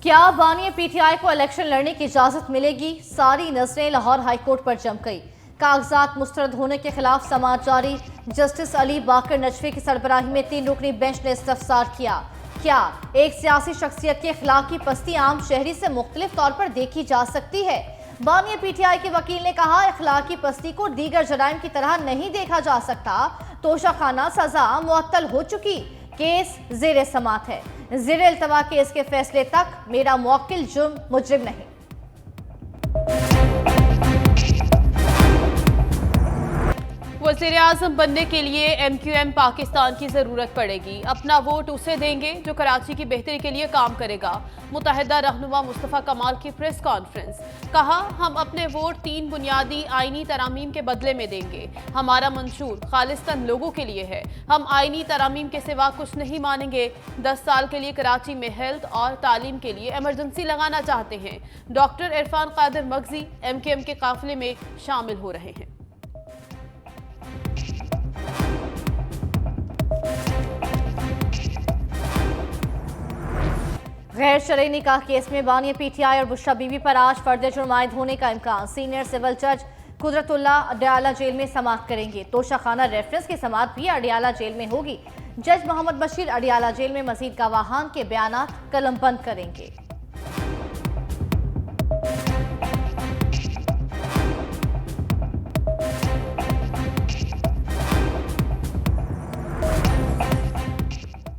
क्या बानिया पीटीआई को इलेक्शन लड़ने की इजाजत मिलेगी? सारी नजरें लाहौर हाईकोर्ट पर जम गई। कागजात मुस्तरद होने के खिलाफ समाअत जारी। जस्टिस अली बाकर नजफी की सरबराही में 3 रुकनी बेंच ने इस्तफसार किया। क्या एक सियासी शख्सियत के अखलाक की पस्ती आम शहरी से मुख्तलिफ तौर पर देखी जा सकती है? बानिया पीटीआई के वकील ने कहा, अखलाकी पस्ती को दीगर जराइम की तरह नहीं देखा जा सकता। तोशाखाना सजा मुअत्तल हो चुकी। केस जेर समाअत है। जेर इल्तवा केस के फैसले तक मेरा मुवक्किल मुजरिम नहीं। वज़ीर-ए-आज़म बनने के लिए MQM पाकिस्तान की जरूरत पड़ेगी। अपना वोट उसे देंगे जो कराची की बेहतरी के लिए काम करेगा। मुत्तहिदा रहनुमा मुस्तफ़ा कमाल की प्रेस कॉन्फ्रेंस। कहा, हम अपने वोट 3 बुनियादी आईनी तरामीम के बदले में देंगे। हमारा मंशूर खालिस्तन लोगों के लिए है। हम आईनी तरामीम के सिवा कुछ नहीं मानेंगे। 10 साल के लिए कराची में हेल्थ और तालीम के लिए एमरजेंसी लगाना चाहते हैं। डॉक्टर इरफान कादिर मगजी MQM के काफिले में शामिल हो रहे हैं। गैर शरई निकाह केस में बानिया पीटीआई और बुशरा बीबी पर आज फर्द जुर्म आयद होने का इम्कान। सीनियर सिविल जज कुदरतुल्ला अडियाला जेल में समाअत करेंगे। तोशाखाना रेफरेंस की समाअत भी अडियाला जेल में होगी। जज मोहम्मद बशीर अडियाला जेल में मजीद गवाहान के बयानात कलमबंद करेंगे।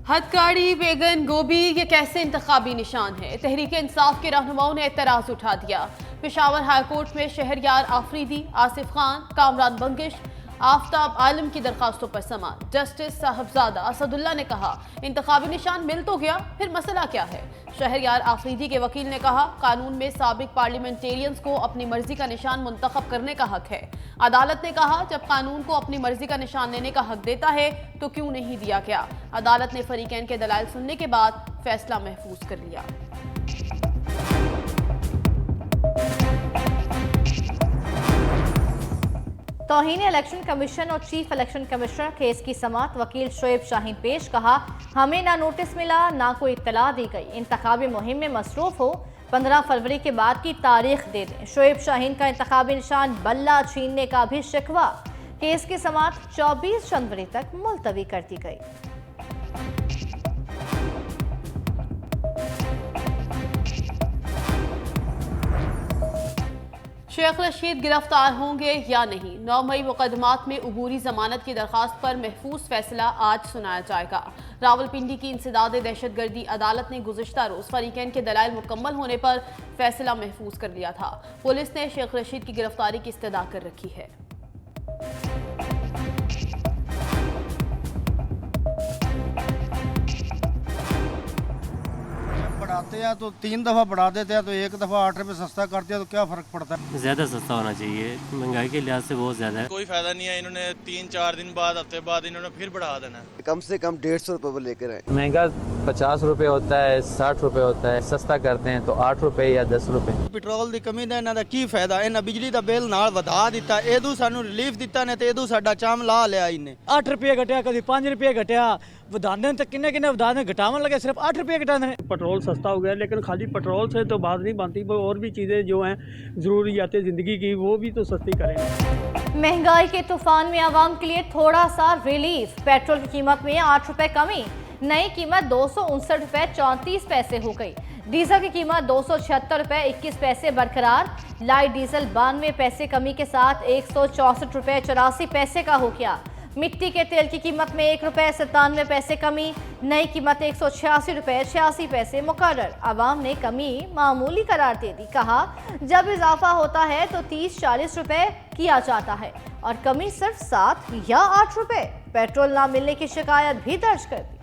हथकड़ी, बैगन, गोभी ये कैसे इंतखाबी निशान है? तहरीक इंसाफ के रहनुमाओं ने एतराज उठा दिया। पेशावर हाईकोर्ट में शहरयार आफरीदी, आसिफ खान, कामरान बंगिश, आफ्ताब आलम की दरखास्तों पर समाअत। जस्टिस साहबजादा असदुल्ला ने कहा, इंतखाबी निशान मिल तो गया, फिर मसला क्या है? शहरयार आफरीदी के वकील ने कहा, कानून में साबिक पार्लियामेंटेरियंस को अपनी मर्जी का निशान मुंतखब करने का हक है। अदालत ने कहा, जब कानून को अपनी मर्जी का निशान लेने का हक देता है तो क्यों नहीं दिया गया? अदालत ने फरीकैन के दलाइल सुनने के बाद फैसला महफूज कर लिया। तौहीन इलेक्शन कमीशन और चीफ इलेक्शन कमिश्नर केस की समाअत। वकील शोएब शाहीन पेश। कहा, हमें ना नोटिस मिला ना कोई इत्तला दी गई। इंतखाबी मुहिम में मसरूफ हो, 15 फरवरी के बाद की तारीख दे दें। शोएब शाहीन का इंतखाबी निशान बल्ला छीनने का भी शिकवा। केस की समाअत 24 जनवरी तक मुलतवी कर दी गई। शेख रशीद गिरफ्तार होंगे या नहीं? 9 मई मुकदमात में उबूरी जमानत की दरखास्त पर महफूज फैसला आज सुनाया जाएगा। रावलपिंडी की इंसदाद दहशतगर्दी अदालत ने गुज़िश्ता रोज फरीकैन के दलाइल मुकम्मल होने पर फैसला महफूज कर लिया था। पुलिस ने शेख रशीद की गिरफ्तारी की इस्तदा कर रखी है। बढ़ाते हैं तो 3 दफ़ा बढ़ा देते हैं, तो 1 दफ़ा 8 रुपये सस्ता करते हैं तो क्या फ़र्क पड़ता है? ज़्यादा सस्ता होना चाहिए, महंगाई के लिहाज से बहुत ज़्यादा है। कोई फायदा नहीं है। इन्होंने 3-4 दिन बाद, हफ्ते बाद इन्होंने फिर बढ़ा देना है। कम से कम 150 रुपये पर लेकर आए। महंगा 50 रुपये होता है, 60 रुपये होता है। सस्ता करते हैं तो 8 रुपये या 10 रुपये। पेट्रोल की कमी का इन्हों का की फायदा? इन्हें बिजली का बिल नाल वधा दिता, एदू सानू रिलीफ दिता ने, तो एदू साडा चाम ला लिया इन्हें। 8 रुपये घटिया, कभी 5 रुपये घटिया, वधाने तो किन्ने किन्ने वधाने, घटावन लगे सिर्फ 8 रुपये घटाने। पेट्रोल सस्ता हो गया, लेकिन खाली पेट्रोल से तो बात नहीं बनती, और भी चीज़ें जो हैं ज़रूरियात ज़िंदगी की वो भी तो सस्ती करें। महंगाई के तूफान में आवाम के लिए थोड़ा सा रिलीफ। पेट्रोल की कीमत में 8 रुपए कमी। नई कीमत 259 रुपए 34 पैसे हो गई। डीजल की कीमत 276 रुपए 21 पैसे बरकरार। लाइट डीजल 92 पैसे कमी के साथ 164 रुपए 84 पैसे का हो गया। मिट्टी के तेल की कीमत में 1 रुपए 97 पैसे कमी। नई कीमत 186 रुपए 86 पैसे मुकर्रर। आवाम ने कमी मामूली करार दे दी। कहा, जब इजाफा होता है तो 30-40 रुपए किया जाता है और कमी सिर्फ 7 या 8 रुपए। पेट्रोल ना मिलने की शिकायत भी दर्ज कर दी।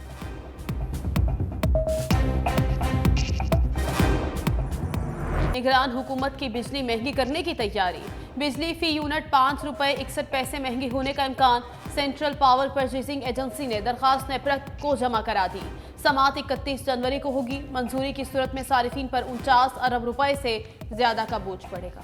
निगरान हुकूमत की बिजली महंगी करने की तैयारी। बिजली फी यूनिट 5 रुपए 61 पैसे महंगी होने का इम्कान। सेंट्रल पावर परचेजिंग एजेंसी ने दरखास्त नेपरा को जमा करा दी। समाअत 31 जनवरी को होगी। मंजूरी की सूरत में सारिफीन पर 49 अरब रुपए से ज्यादा का बोझ पड़ेगा।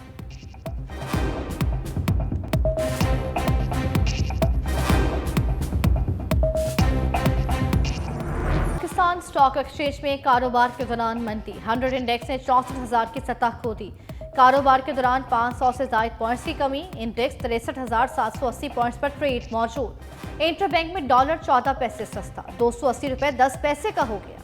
हिंदुस्तान स्टॉक एक्सचेंज में कारोबार के दौरान मंदी। 100 इंडेक्स ने 64,000 की सतह खो दी। कारोबार के दौरान 500 से ज्यादा पॉइंट्स की कमी। इंडेक्स 63,780 पॉइंट्स पर ट्रेड मौजूद। इंटरबैंक में डॉलर 14 पैसे सस्ता, 280 रुपए 10 पैसे का हो गया।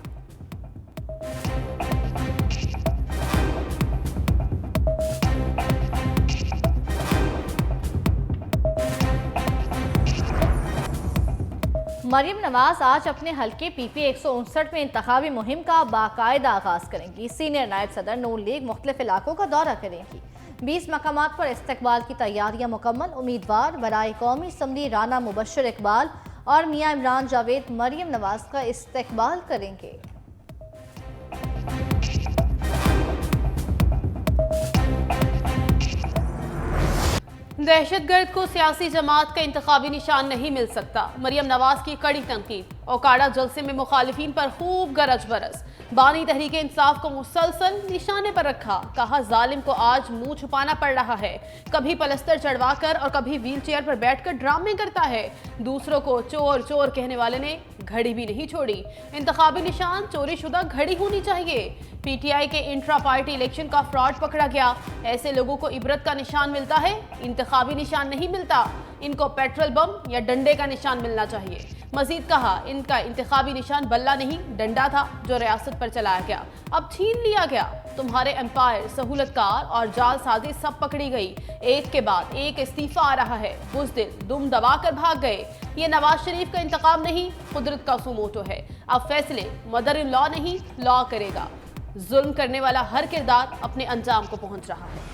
मरियम नवाज आज अपने हल्के पीपी 159 में इंतखाबी मुहिम का बाकायदा आगाज करेंगी। सीनियर नायब सदर नून लीग मुख्तलिफ इलाकों का दौरा करेंगी। 20 मकामात पर इस्तकबाल की तैयारियां मुकम्मल। उम्मीदवार बराए कौमी असम्बली राना मुबशर इकबाल और मियां इमरान जावेद मरियम नवाज का इस्तकबाल करेंगे। दहशतगर्द को सियासी जमात का इंतखाबी निशान नहीं मिल सकता। मरियम नवाज की कड़ी तनकीद। ओकाड़ा जलसे में मुखालिफिन पर खूब गरज बरस। बानी तहरीक इंसाफ को मुसलसल निशाने पर रखा। कहा जालिम को आज मुंह छुपाना पड़ रहा है। कभी पलस्तर चढ़वाकर और कभी व्हील चेयर पर बैठकर ड्रामे करता है। दूसरों को चोर चोर कहने वाले ने घड़ी भी नहीं छोड़ी। इंतखाबी निशान चोरी शुदा घड़ी होनी चाहिए। पीटीआई के इंट्रा पार्टी इलेक्शन का फ्रॉड पकड़ा गया। ऐसे लोगों को इबरत का निशान मिलता है, इंतखाबी निशान नहीं मिलता। इनको पेट्रोल बम या डंडे का निशान मिलना चाहिए। मजीद कहा, इनका इंतखाबी निशान बल्ला नहीं डंडा था जो रियासत पर चलाया गया, अब छीन लिया गया। तुम्हारे एम्पायर, सहूलतकार और जालसाजी सब पकड़ी गई। एक के बाद एक इस्तीफा आ रहा है। बुज़दिल दुम दबा कर भाग गए। ये नवाज शरीफ का इंतकाम नहीं, कुदरत का सुमोटो है। अब फैसले मदर इन लॉ नहीं, लॉ करेगा। जुल्म करने वाला हर किरदार अपने अंजाम को पहुंच रहा है।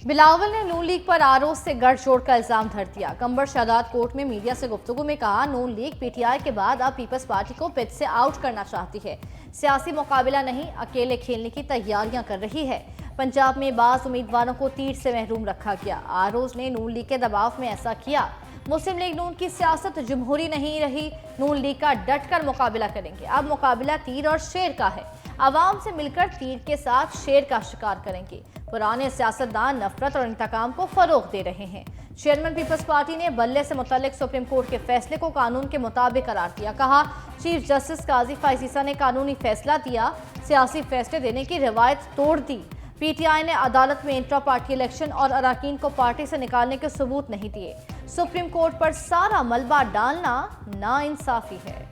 बिलावल ने नून लीग पर आरोप से गठजोड़ का इल्जाम धर दिया। कंबर शादात कोर्ट में मीडिया से गुफ्तगू में कहा, नून लीग पीटीआई के बाद अब पीपल्स पार्टी को पिच से आउट करना चाहती है। सियासी मुकाबला नहीं, अकेले खेलने की तैयारियां कर रही है। पंजाब में बाज उम्मीदवारों को तीर से महरूम रखा गया। आरोज ने नून लीग के दबाव में ऐसा किया। मुस्लिम लीग नून की सियासत जमहूरी नहीं रही। नून लीग का डटकर मुकाबला करेंगे। अब मुकाबला तीर और शेर का है। आवाम से मिलकर तीर के साथ शेर का शिकार करेंगे। पुराने सियासतदान नफरत और इंतकाम को फरोग दे रहे हैं। चेयरमैन पीपल्स पार्टी ने बल्ले से मुतल्लिक सुप्रीम कोर्ट के फैसले को कानून के मुताबिक करार दिया। कहा, चीफ जस्टिस काजी फाइजीसा ने कानूनी फैसला दिया, सियासी फैसले देने की रिवायत तोड़ दी। पीटीआई ने अदालत में इंट्रा पार्टी इलेक्शन और अराकीन को पार्टी से निकालने के सबूत नहीं दिए। सुप्रीम कोर्ट पर सारा मलबा डालना नाइंसाफी है।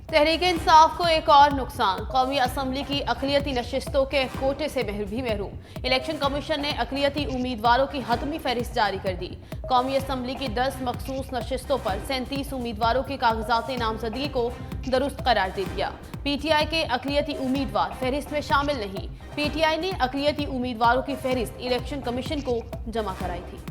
तहरीक इंसाफ को एक और नुकसान। कौमी असम्बली की अक़लियती नशिस्तों के कोटे से भी महरूम। इलेक्शन कमीशन ने अक़लियती उम्मीदवारों की हतमी फहरिस्त जारी कर दी। कौमी असम्बली की 10 मखसूस नशिस्तों पर 37 उम्मीदवारों की कागजात नामजदगी को दुरुस्त करार दे दिया। पीटीआई के अक़लियती उम्मीदवार फहरिस्त में शामिल नहीं। पीटीआई ने अक़लियती उम्मीदवारों की फहरिस्त इलेक्शन कमीशन को जमा कराई थी।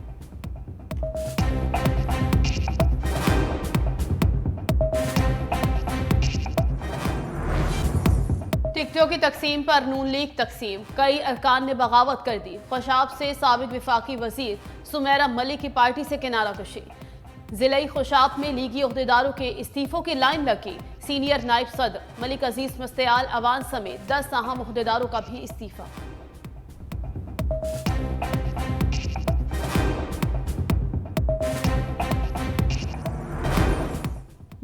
टिकटों की तकसीम पर नून लीग तकसीम। कई अरकान ने बगावत कर दी। खुशाब से साबिक विफाकी वजीर सुमेरा मलिक की पार्टी से किनारा कशी। जिले खुशाब में लीगी अहदेदारों के इस्तीफों की लाइन लगी। सीनियर नायब सदर मलिक अजीज मुस्तयाल अवान समेत 10 अहम अहदेदारों का भी इस्तीफा।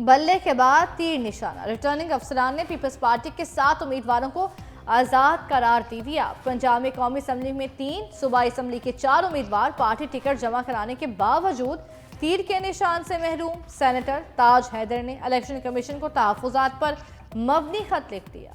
बल्ले के बाद तीर निशाना। रिटर्निंग अफसरान ने पीपल्स पार्टी के 7 उम्मीदवारों को आज़ाद करार दे दिया। पंजाब में कौमी असम्बली में 3, सूबाई असम्बली के 4 उम्मीदवार पार्टी टिकट जमा कराने के बावजूद तीर के निशान से महरूम। सेनेटर ताज हैदर ने इलेक्शन कमीशन को तहफ़्फ़ुज़ात पर मबनी खत लिख दिया।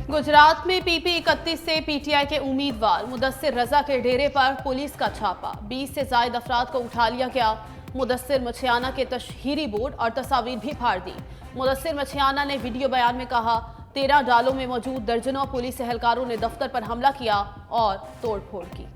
गुजरात में पीपी 31 से पीटीआई के उम्मीदवार मुदस्सिर रजा के डेरे पर पुलिस का छापा। 20 से ज्यादा अफराद को उठा लिया गया। मुदस्सिर मछियाना के तशहीरी बोर्ड और तस्वीर भी फाड़ दी। मुदस्सिर मछियाना ने वीडियो बयान में कहा, 13 डालों में मौजूद दर्जनों पुलिस एहलकारों ने दफ्तर पर हमला किया और तोड़फोड़ की।